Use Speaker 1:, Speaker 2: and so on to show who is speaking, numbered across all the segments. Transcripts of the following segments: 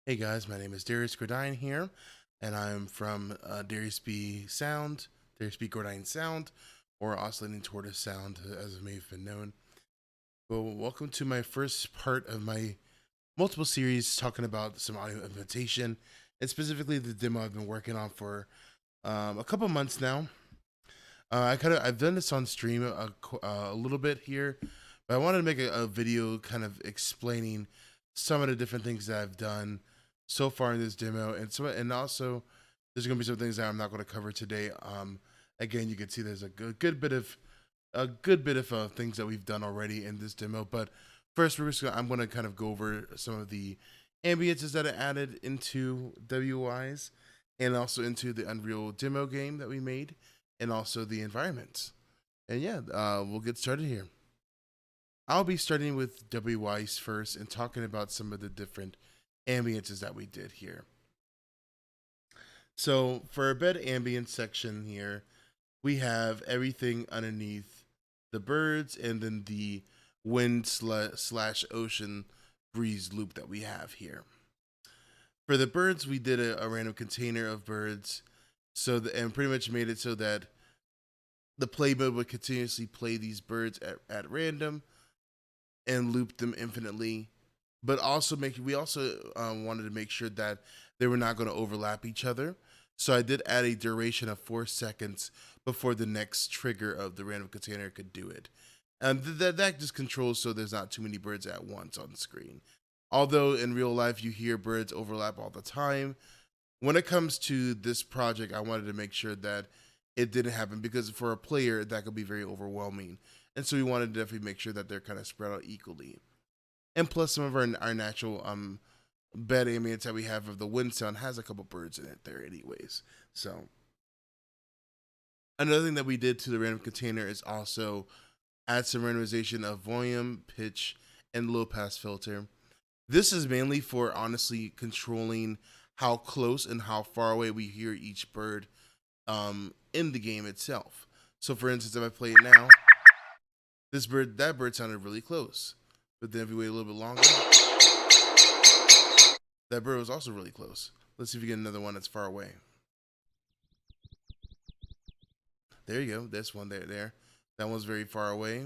Speaker 1: Hey guys, my name is Darius Gordine here, and I'm from Darius B Sound, Darius B Gordine Sound, or Oscillating Tortoise Sound, as it may have been known. Well, welcome to my first part of my multiple series talking about some audio implementation, and specifically the demo I've been working on for a couple months now. I've done this on stream a little bit here, but I wanted to make a video kind of explaining some of the different things that I've done so far in this demo, and also there's going to be some things that I'm not going to cover today. Again, you can see there's a good bit of things that we've done already in this demo, but first I'm going to kind of go over some of the ambiences that I added into Wwise and also into the Unreal demo game that we made and also the environments. And yeah, we'll get started here. I'll be starting with Wwise first and talking about some of the different ambiences that we did here. So for our bed ambience section here, we have everything underneath the birds and then the wind slash ocean breeze loop that we have here. For the birds, we did a random container of birds, and pretty much made it so that the play mode would continuously play these birds at random and loop them infinitely. But also we also wanted to make sure that they were not going to overlap each other. So I did add a duration of 4 seconds before the next trigger of the random container could do it. And that just controls so there's not too many birds at once on the screen. Although in real life you hear birds overlap all the time, when it comes to this project, I wanted to make sure that it didn't happen because for a player that could be very overwhelming. And so we wanted to definitely make sure that they're kind of spread out equally. And plus some of our natural bed ambience that we have of the wind sound has a couple birds in it there anyways. So another thing that we did to the random container is also add some randomization of volume, pitch, and low pass filter. This is mainly for honestly controlling how close and how far away we hear each bird in the game itself. So for instance, if I play it now, that bird sounded really close. But then if we wait a little bit longer, that bird was also really close. Let's see if we get another one that's far away. There you go. This one there. That one's very far away.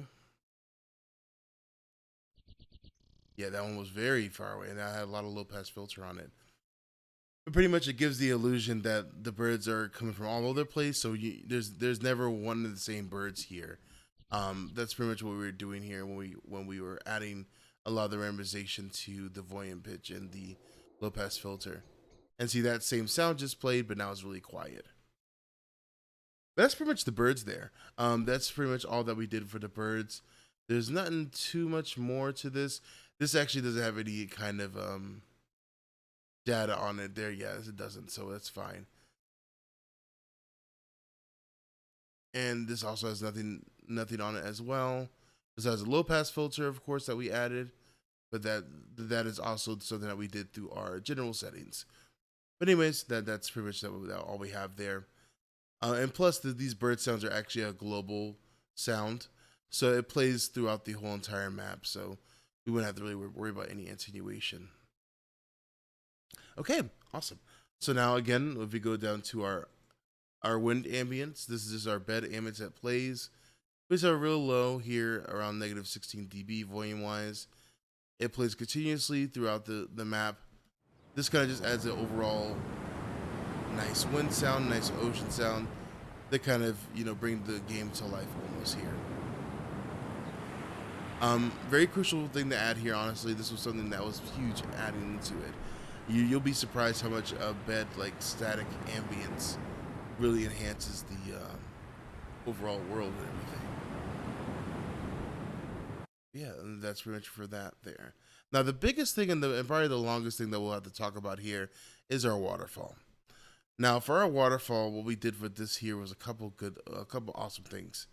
Speaker 1: Yeah, that one was very far away, and I had a lot of low pass filter on it. But pretty much, it gives the illusion that the birds are coming from all over the place. So there's never one of the same birds here. That's pretty much what we were doing here when we were adding a lot of the randomization to the volume, pitch, and the low pass filter. And see that same sound just played, but now it's really quiet. But that's pretty much the birds there. That's pretty much all that we did for the birds. There's nothing too much more to this. This actually doesn't have any kind of data on it there. Yes, it doesn't, so that's fine. And this also has nothing on it as well. This has a low pass filter, of course, that we added, but that is also something that we did through our general settings. But anyways, that's pretty much that all we have there. And plus, these bird sounds are actually a global sound, so it plays throughout the whole entire map. So we wouldn't have to really worry about any attenuation. Okay, awesome. So now again, if we go down to our wind ambience, this is just our bed ambience that plays. It's are real low here, around negative 16 dB volume wise. It plays continuously throughout the map. This kind of just adds an overall nice wind sound, nice ocean sound that kind of bring the game to life almost here. Very crucial thing to add here. Honestly, this was something that was huge adding into it. You'll be surprised how much a bed like static ambience really enhances the overall world and everything. Yeah, and that's pretty much for that there. Now, the biggest thing and probably the longest thing that we'll have to talk about here is our waterfall. Now, for our waterfall, what we did for this here was a couple awesome things.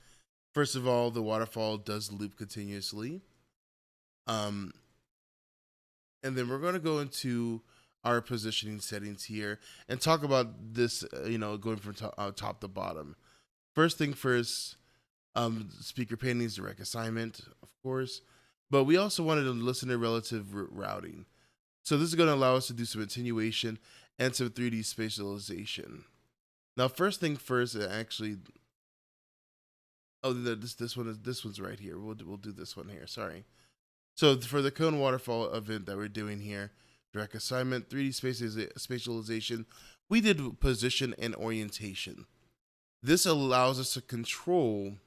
Speaker 1: First of all, the waterfall does loop continuously. And then we're going to go into our positioning settings here and talk about this, going from top to bottom. First thing first, speaker paintings, direct assignment, of course, but we also wanted to listen to relative routing. So this is going to allow us to do some attenuation and some 3D spatialization. Now, first thing first, actually, this one's right here. We'll do this one here. Sorry. So for the cone waterfall event that we're doing here, direct assignment, 3D spatialization, we did position and orientation. This allows us to control,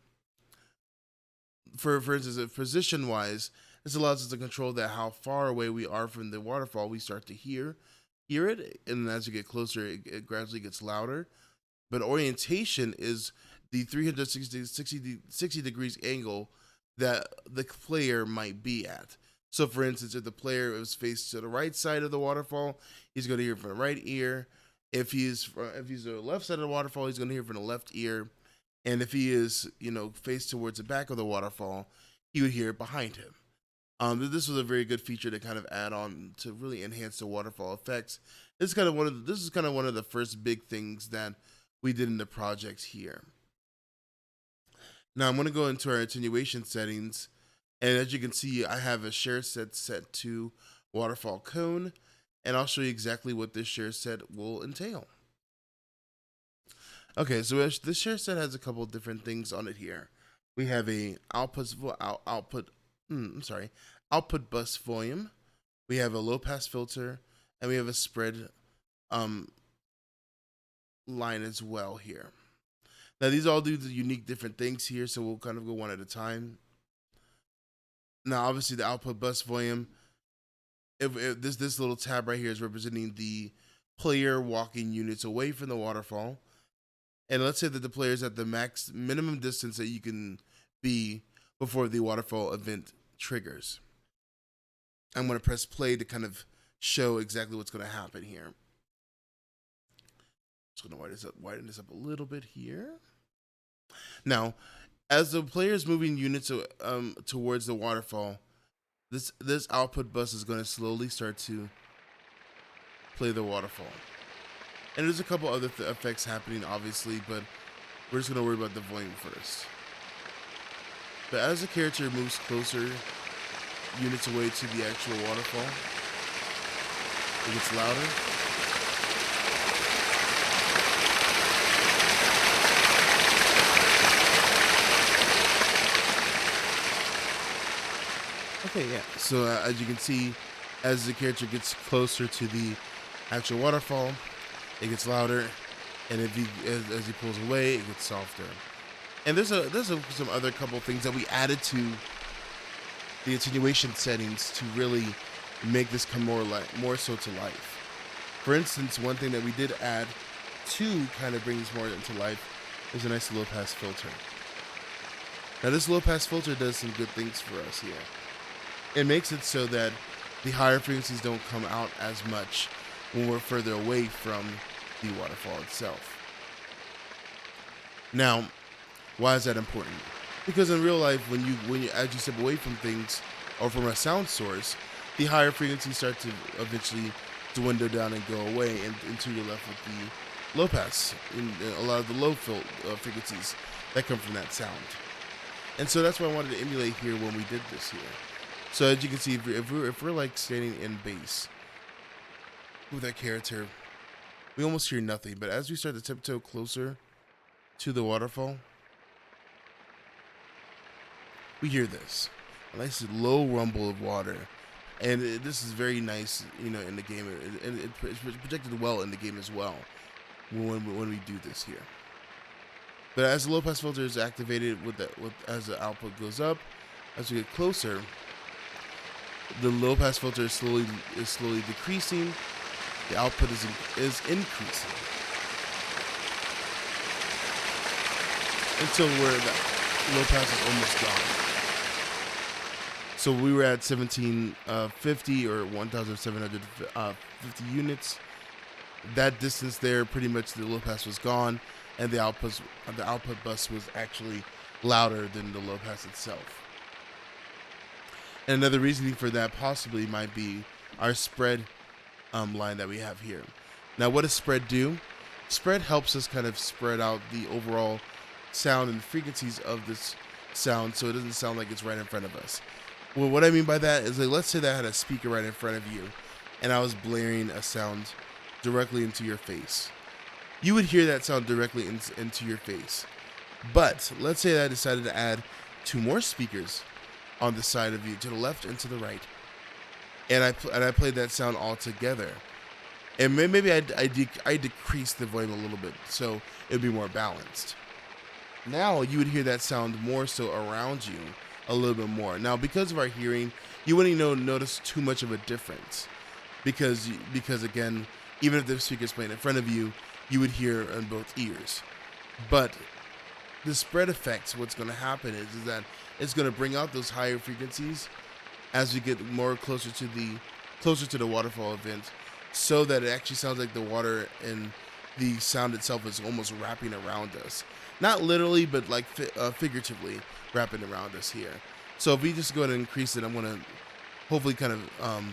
Speaker 1: for instance, position wise, this allows us to control that how far away we are from the waterfall. We start to hear it, and as you get closer, it gradually gets louder. But orientation is the 360 degrees angle that the player might be at. So for instance, if the player is faced to the right side of the waterfall, he's going to hear from the right ear. If he's the left side of the waterfall, he's going to hear from the left ear. And if he is, faced towards the back of the waterfall, he would hear it behind him. This was a very good feature to kind of add on to really enhance the waterfall effects. This is kind of one of the first big things that we did in the project here. Now I'm going to go into our attenuation settings, and as you can see, I have a share set to waterfall cone, and I'll show you exactly what this share set will entail. Okay, so this share set has a couple of different things on it here. We have a output bus volume. We have a low pass filter, and we have a spread line as well here. Now these all do the unique different things here, so we'll kind of go one at a time. Now obviously the output bus volume, if this little tab right here is representing the player walking units away from the waterfall. And let's say that the player is at the minimum distance that you can be before the waterfall event triggers. I'm going to press play to kind of show exactly what's going to happen here. Just going to widen this up a little bit here. Now, as the player is moving units towards the waterfall, this output bus is going to slowly start to play the waterfall. And there's a couple other effects happening, obviously, but we're just going to worry about the volume first. But as the character moves closer, units away to the actual waterfall, it gets louder. Okay, yeah. So as you can see, as the character gets closer to the actual waterfall, it gets louder, and as he pulls away, it gets softer. And there's some other couple things that we added to the attenuation settings to really make this come more so to life. For instance, one thing that we did add to kind of bring this more into life is a nice low pass filter. Now this low pass filter does some good things for us here. It makes it so that the higher frequencies don't come out as much when we're further away from the waterfall itself. Now, why is that important? Because in real life, when you as you step away from things or from a sound source, the higher frequencies start to eventually dwindle down and go away, until you're left with the low pass, and a lot of the low frequencies that come from that sound. And so that's what I wanted to emulate here when we did this here. So as you can see, if we're like standing in base with that character, we almost hear nothing. But as we start to tiptoe closer to the waterfall, we hear this, a nice low rumble of water. And this is very nice, in the game, and it's projected well in the game as well when we do this here. But as the low pass filter is activated as the output goes up, as we get closer, the low pass filter is slowly decreasing. The output is increasing until where the low pass is almost gone. So we were at 1750 or 1,750 units. That distance there, pretty much the low pass was gone, and the output bus was actually louder than the low pass itself. And another reasoning for that possibly might be our spread line that we have here. Now, what does spread do? Spread helps us kind of spread out the overall sound and frequencies of this sound, so it doesn't sound like it's right in front of us. Well, what I mean by that is, like, let's say that I had a speaker right in front of you, and I was blaring a sound directly into your face. You would hear that sound directly into your face. But let's say that I decided to add 2 more speakers on the side of you, to the left and to the right, and I played that sound all together. And maybe I decreased the volume a little bit so it would be more balanced. Now you would hear that sound more so around you a little bit more. Now, because of our hearing, you wouldn't notice too much of a difference because again, even if the speaker's playing in front of you, you would hear on both ears. But the spread effect, what's going to happen is that it's going to bring out those higher frequencies as we get more closer to the waterfall event, so that it actually sounds like the water and the sound itself is almost wrapping around us. Not literally, but like figuratively wrapping around us here. So if we just go ahead and increase it, I'm going to hopefully kind of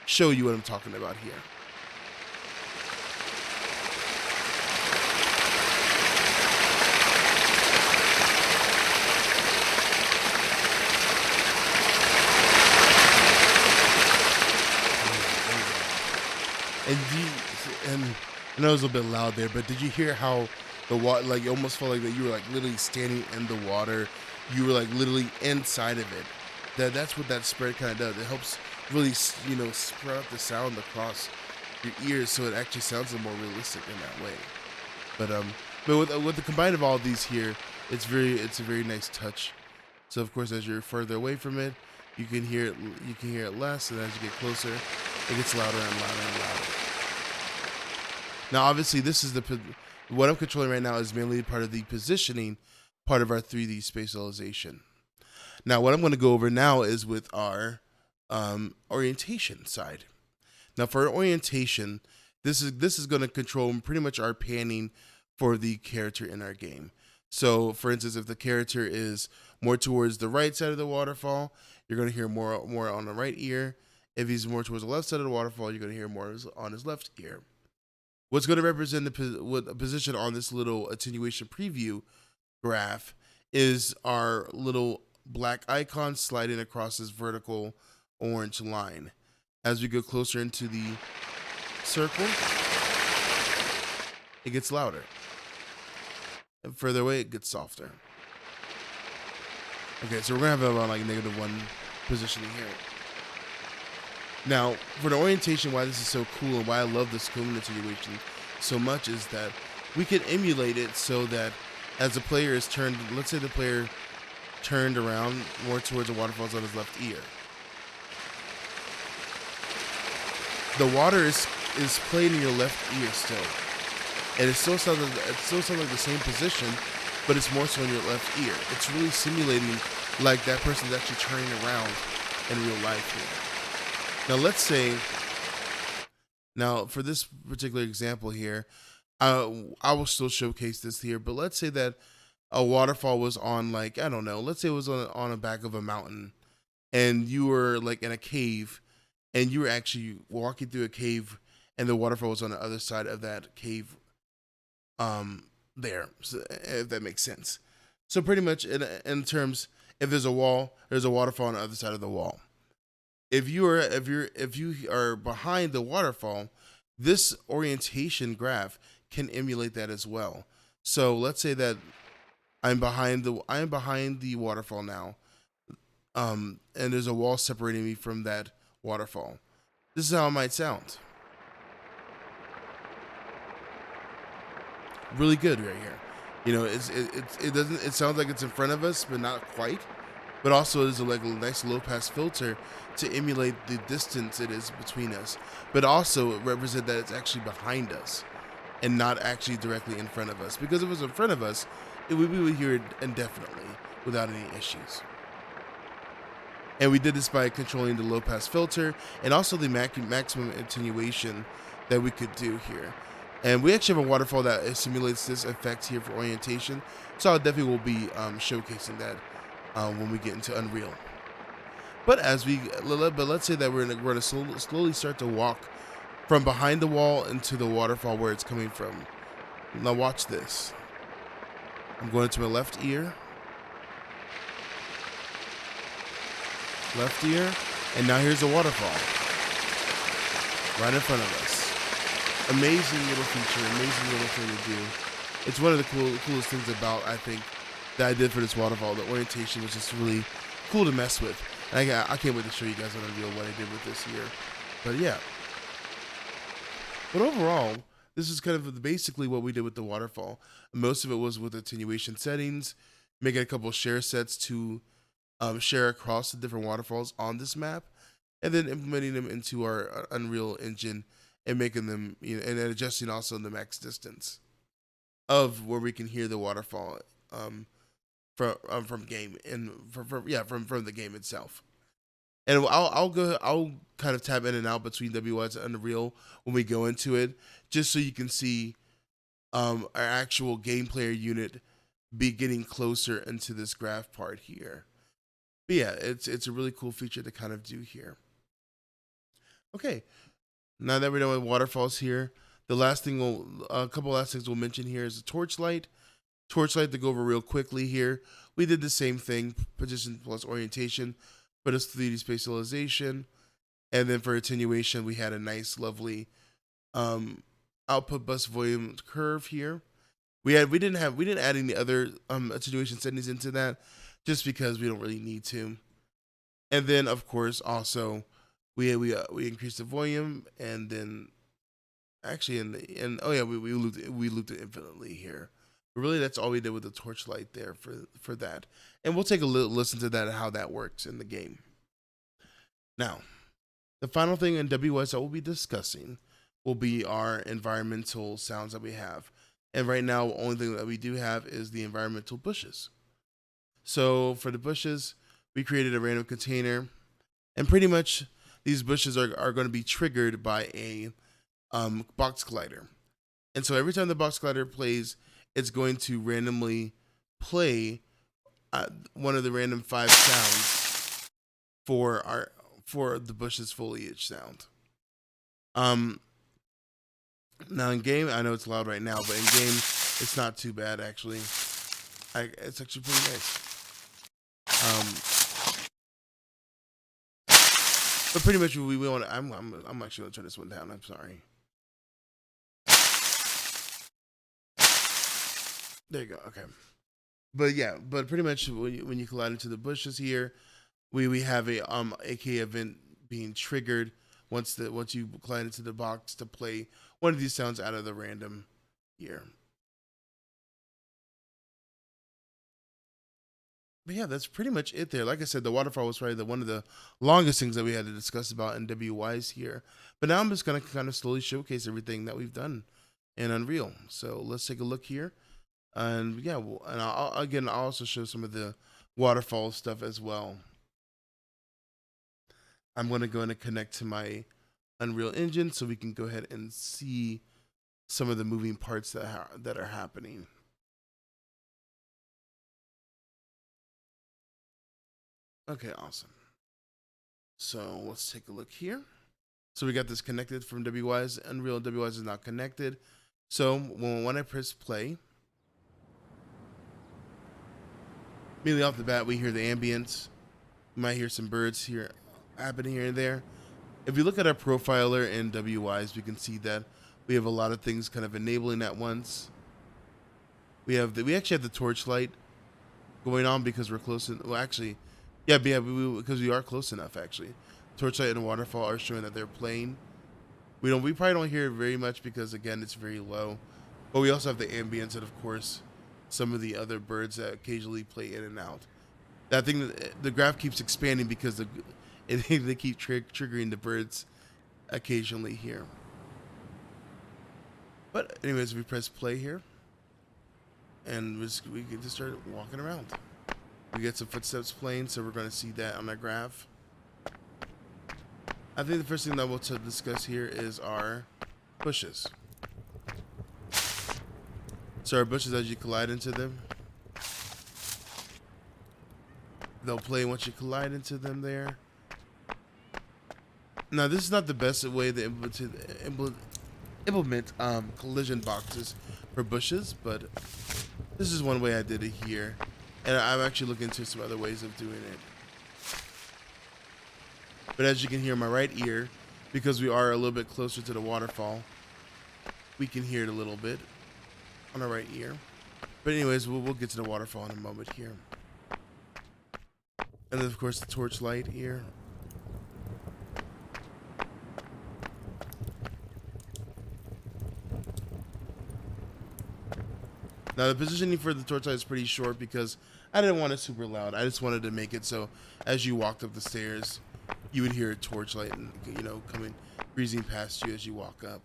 Speaker 1: show you what I'm talking about here. And I know it was a little bit loud there, but did you hear how the water, like, you almost felt like that you were like literally standing in the water. You were like literally inside of it. That's what that spread kind of does. It helps really, spread out the sound across your ears, so it actually sounds a little more realistic in that way. But with the combine of all of these here, it's a very nice touch. So of course, as you're further away from it, you can hear it less, and as you get closer, it gets louder and louder and louder. Now, obviously, this is what I'm controlling right now is mainly part of the positioning part of our 3D spatialization. Now, what I'm going to go over now is with our orientation side. Now, for orientation, this is going to control pretty much our panning for the character in our game. So, for instance, if the character is more towards the right side of the waterfall, you're going to hear more on the right ear. If he's more towards the left side of the waterfall, you're going to hear more on his left ear. What's going to represent the position on this little attenuation preview graph is our little black icon sliding across this vertical orange line. As we go closer into the circle, it gets louder. And further away, it gets softer. Okay, so we're going to have around like -1 positioning here. Now, for the orientation, why this is so cool and why I love this cone attenuation so much is that we can emulate it so that as the player is turned, let's say the player turned around more towards the waterfalls on his left ear. The water is playing in your left ear still. And it still sounds like the same position, but it's more so in your left ear. It's really simulating like that person's actually turning around in real life here. Now, let's say, for this particular example here, I will still showcase this here, but let's say that a waterfall was on, like, I don't know, let's say it was on the back of a mountain, and you were like in a cave, and you were actually walking through a cave, and the waterfall was on the other side of that cave there, so, if that makes sense. So pretty much in terms, if there's a wall, there's a waterfall on the other side of the wall. If you are behind the waterfall, this orientation graph can emulate that as well. So let's say that I'm behind the waterfall now, and there's a wall separating me from that waterfall. This is how it might sound. Really good right here. It sounds like it's in front of us, but not quite. But also there's like a nice low pass filter to emulate the distance it is between us, but also represent that it's actually behind us and not actually directly in front of us. Because if it was in front of us, we would hear it indefinitely without any issues. And we did this by controlling the low pass filter and also the maximum attenuation that we could do here. And we actually have a waterfall that simulates this effect here for orientation, so I definitely will be showcasing that when we get into Unreal. But let's say that we're going to slowly start to walk from behind the wall into the waterfall where it's coming from. Now watch this. I'm going to my left ear, and now here's the waterfall. right in front of us. Amazing little feature, amazing little thing to do. It's one of the coolest things about, I think, that I did for this waterfall. The orientation was just really cool to mess with. And I can't wait to show you guys on Unreal what I did with this here. But yeah. But overall, this is kind of basically what we did with the waterfall. Most of it was with attenuation settings, making a couple share sets to share across the different waterfalls on this map, and then implementing them into our Unreal Engine and making them, and then adjusting also the max distance of where we can hear the waterfall from game and from the game itself. And I'll kind of tap in and out between Wwise and Unreal when we go into it, just so you can see our actual game player unit be getting closer into this graph part here. But yeah, it's a really cool feature to kind of do here. Okay, now that we're done with waterfalls here, a couple last things we'll mention here is the torchlight. Torchlight, to go over real quickly here, we did the same thing, position plus orientation, but it's 3D spatialization. And then for attenuation, we had a nice, lovely output bus volume curve here. We didn't add any other attenuation settings into that, just because we don't really need to. And then of course also we increased the volume, and then actually we looped it infinitely here. But really, that's all we did with the torchlight there for that. And we'll take a little listen to that and how that works in the game. Now, the final thing in Wwise that we'll be discussing will be our environmental sounds that we have. And right now, the only thing that we do have is the environmental bushes. So for the bushes, we created a random container, and pretty much these bushes are going to be triggered by a box collider. And so every time the box collider plays, it's going to randomly play one of the random 5 sounds for the bush's foliage sound. Now in game, I know it's loud right now, but in game, it's not too bad actually. It's actually pretty nice. But pretty much we want to. I'm actually gonna turn this one down. I'm sorry. There you go. Okay. But yeah, but pretty much when you collide into the bushes here, we have a AK event being triggered once you collide into the box to play one of these sounds out of the random here. But yeah, that's pretty much it there. Like I said, the waterfall was probably one of the longest things that we had to discuss about in Wwise here. But now I'm just going to kind of slowly showcase everything that we've done in Unreal. So let's take a look here. And yeah, I'll also show some of the waterfall stuff as well. I'm going to go and connect to my Unreal Engine so we can go ahead and see some of the moving parts that are happening. Okay, awesome. So let's take a look here. So we got this connected from Wwise. Unreal Wwise is not connected. So when I press play, immediately off the bat, we hear the ambience. You might hear some birds here happening here and there. If you look at our profiler in Wwise, we can see that we have a lot of things kind of enabling at once. We actually have the torchlight going on because we're close. Because we are close enough actually. Torchlight and waterfall are showing that they're playing. We probably don't hear it very much because again it's very low. But we also have the ambience and of course some of the other birds that occasionally play in and out. That thing, the graph keeps expanding because they keep triggering the birds occasionally here. But anyways, we press play here, and we get to start walking around. We get some footsteps playing, so we're going to see that on our graph. I think the first thing that we'll discuss here is our bushes. So our bushes, as you collide into them, they'll play once you collide into them there. Now, this is not the best way to implement collision boxes for bushes, but this is one way I did it here. And I'm actually looking into some other ways of doing it. But as you can hear in my right ear, because we are a little bit closer to the waterfall, we can hear it a little bit on our right ear. But anyways, we'll get to the waterfall in a moment here. And then of course the torchlight here. Now the positioning for the torchlight is pretty short because I didn't want it super loud. I just wanted to make it so as you walked up the stairs, you would hear a torchlight and, you know, coming breezing past you as you walk up.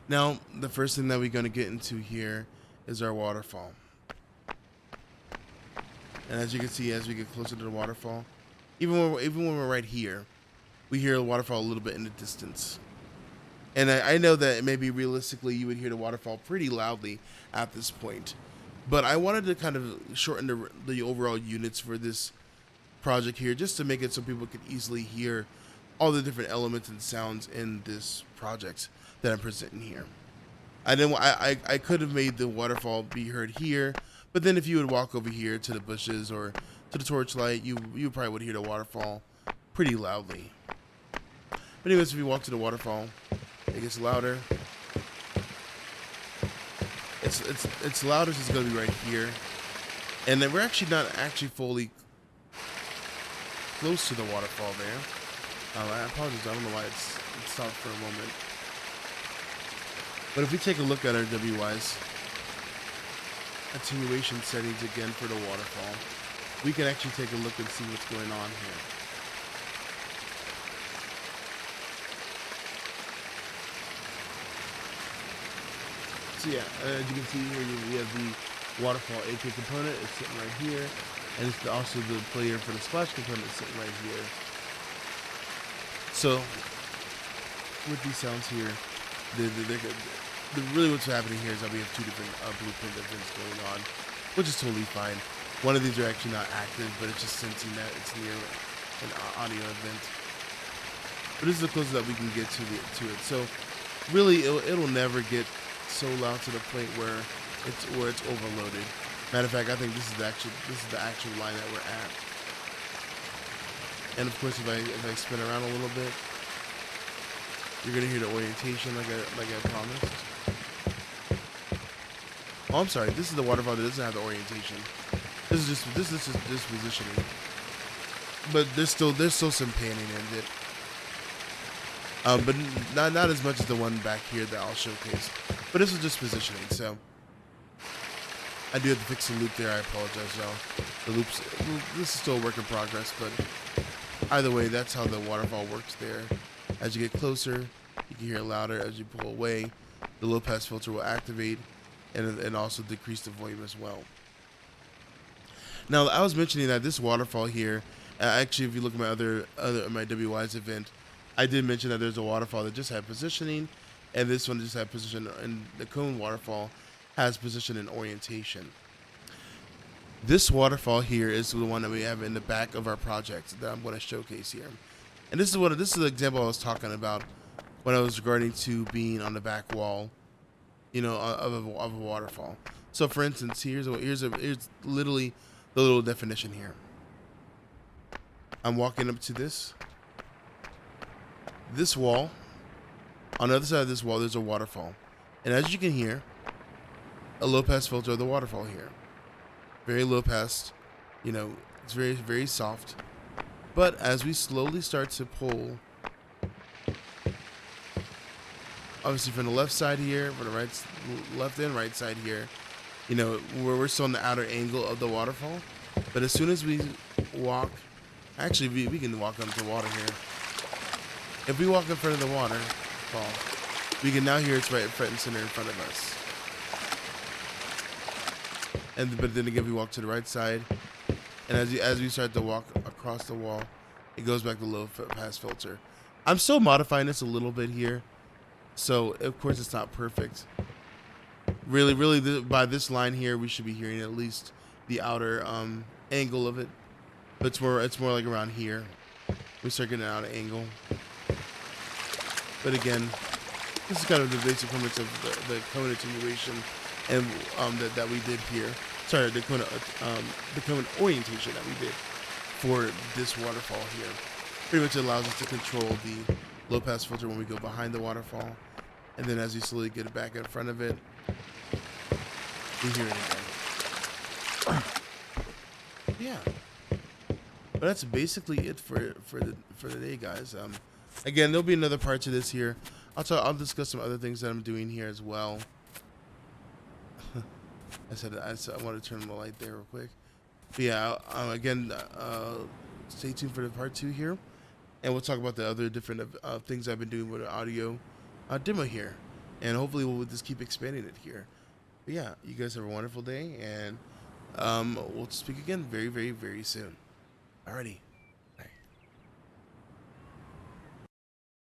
Speaker 1: Now the first thing that we're going to get into here is our waterfall. And as you can see, as we get closer to the waterfall, even when we're right here, we hear the waterfall a little bit in the distance. And I know that maybe realistically you would hear the waterfall pretty loudly at this point. But I wanted to kind of shorten the overall units for this project here, just to make it so people could easily hear all the different elements and sounds in this project that I'm presenting here. I could have made the waterfall be heard here, but then if you would walk over here to the bushes or to the torchlight, you probably would hear the waterfall pretty loudly. But anyways, if you walk to the waterfall, it gets louder. It's loudest is gonna be right here, and then we're actually not fully close to the waterfall there. I apologize. I don't know why it stopped for a moment. But if we take a look at our Wwise attenuation settings again for the waterfall, we can actually take a look and see what's going on here. So yeah, as you can see here, we have the waterfall AK component. It's sitting right here, and it's also the player for the splash component sitting right here. So with these sounds here, really what's happening here is that we have two different blueprint events going on, which is totally fine. One of these are actually not active, but it's just sensing that it's near an audio event. But this is the closest that we can get to it. So really, it'll never get so loud to the point where it's overloaded. Matter of fact, I think this is the actual line that we're at. And of course, if I spin around a little bit, you're gonna hear the orientation like I promised. Oh, I'm sorry. This is the waterfall that doesn't have the orientation. This is just positioning. But there's still some panning in it. But not as much as the one back here that I'll showcase. But this is just positioning. So I do have to fix the loop there. I apologize, y'all. This is still a work in progress, but either way, that's how the waterfall works there. As you get closer, you can hear it louder. As you pull away, the low pass filter will activate and also decrease the volume as well. Now, I was mentioning that this waterfall here, actually, if you look at my Wwise event, I did mention that there's a waterfall that just had positioning, and this one just had position, and the cone waterfall has position and orientation. This waterfall here is the one that we have in the back of our project that I'm going to showcase here. And this is the example I was talking about when I was regarding to being on the back wall, you know, of a waterfall. So for instance, here's literally the little definition here. I'm walking up to this wall. On the other side of this wall, there's a waterfall. And as you can hear, a low pass filter of the waterfall here. Very low pass, you know, it's very, very soft. But as we slowly start to pull, obviously from the left side here, from the left and right side here, you know, we're still on the outer angle of the waterfall. But as soon as we walk, actually we can walk up to the water here. If we walk in front of the waterfall, we can now hear it's right front and center in front of us. But then again, if we walk to the right side, and as we start to walk across the wall, it goes back to low pass filter. I'm still modifying this a little bit here, so of course it's not perfect. Really, by this line here, we should be hearing at least the outer angle of it. But it's more like around here. We start getting an outer angle. But again, this is kind of the basic premise of the cone attenuation and that we did here. Sorry, the cone orientation that we did for this waterfall here. pretty much allows us to control the low pass filter when we go behind the waterfall, and then as we slowly get it back in front of it, we hear it again. Yeah, but that's basically it for the day, guys. Again, there'll be another part to this here. I'll discuss some other things that I'm doing here as well. I want to turn the light there real quick. But yeah, again, stay tuned for the part 2 here, and we'll talk about the other different things I've been doing with the audio demo here, and hopefully we'll just keep expanding it here. But yeah, you guys have a wonderful day, and we'll speak again very, very, very soon. Alrighty.